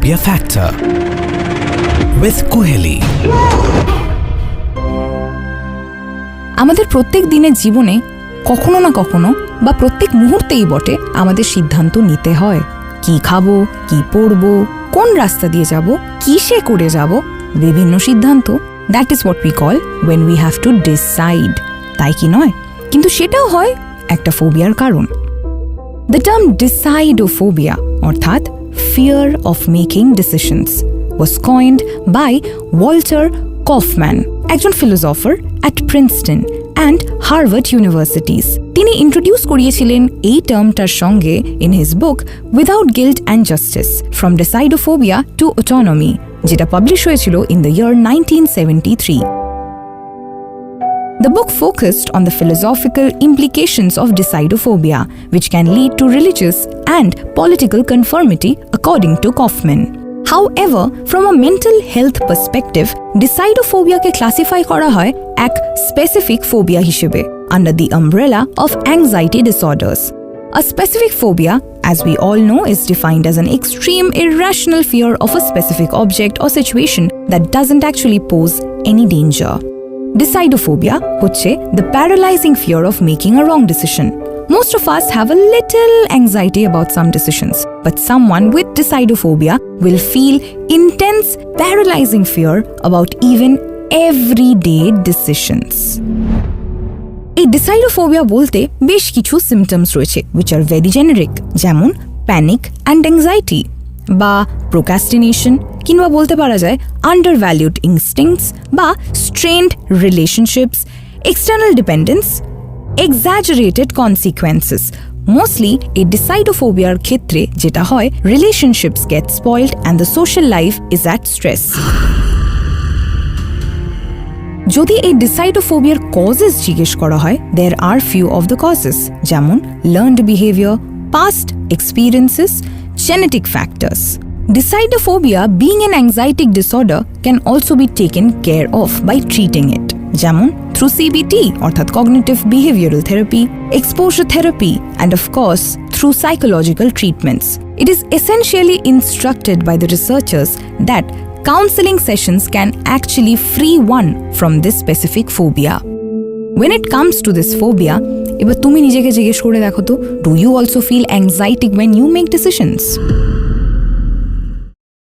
Phobia Factor with Koheli. আমাদের প্রত্যেক দিনের জীবনে কখনো না কখনো বা প্রত্যেক মুহূর্তেই বটে আমাদের সিদ্ধান্ত নিতে হয়। কি খাবো, কি পরবো, কোন রাস্তা দিয়ে যাব, কিসে করে যাব, বিভিন্ন সিদ্ধান্ত। That is what we call when we have to decide, তাই কি নয়? কিন্তু সেটাও হয় একটা ফোবিয়ার কারণ। The term decidophobia অর্থাৎ fear of making decisions was coined by Walter Kaufman, একজন philosopher at Princeton and Harvard Universities. তিনি ইন্ট্রোডিউস করিয়েছিলেন এই টার্মটার সঙ্গে in his book Without Guilt and Justice From Decidophobia to Autonomy, যেটা পাবলিশ হয়েছিল in the year 1973. The book focused on the philosophical implications of decidophobia, which can lead to religious and political conformity, according to Kaufman. However, from a mental health perspective, decidophobia ke classify kora hoy ek specific phobia hishebe under the umbrella of anxiety disorders. A specific phobia, as we all know, is defined as an extreme irrational fear of a specific object or situation that doesn't actually pose any danger. Decidophobia হচ্ছে the paralyzing fear of making a wrong decision. Most of us have a little anxiety about some decisions, but someone with decidophobia will feel intense, paralyzing fear about even everyday decisions. এই decidophobia বলতে বেশ কিছু symptoms রয়েছে which are very generic, যেমন panic and anxiety বা procrastination, কিংবা বলতে পারা যায় undervalued instincts বা strained relationships, external dependence, exaggerated consequences. Mostly এই decidophobia-র ক্ষেত্রে যেটা হয়, relationships get spoiled and the social life is at stress. যদি এই decidophobia-র causes জিজ্ঞেস করা হয়, there are few of the causes, যেমন learned behavior, past experiences, genetic factors. Decidophobia, being an anxiety disorder, can also be taken care of by treating it, যেমন through CBT অর্থাৎ cognitive behavioral therapy, exposure therapy, and of course through psychological treatments. It is essentially instructed by the researchers that counseling sessions can actually free one from this specific phobia. When it comes to this phobia, এবার তুমি নিজেকে জিজ্ঞেস করে দেখো তো, do you also feel anxiety when you make decisions?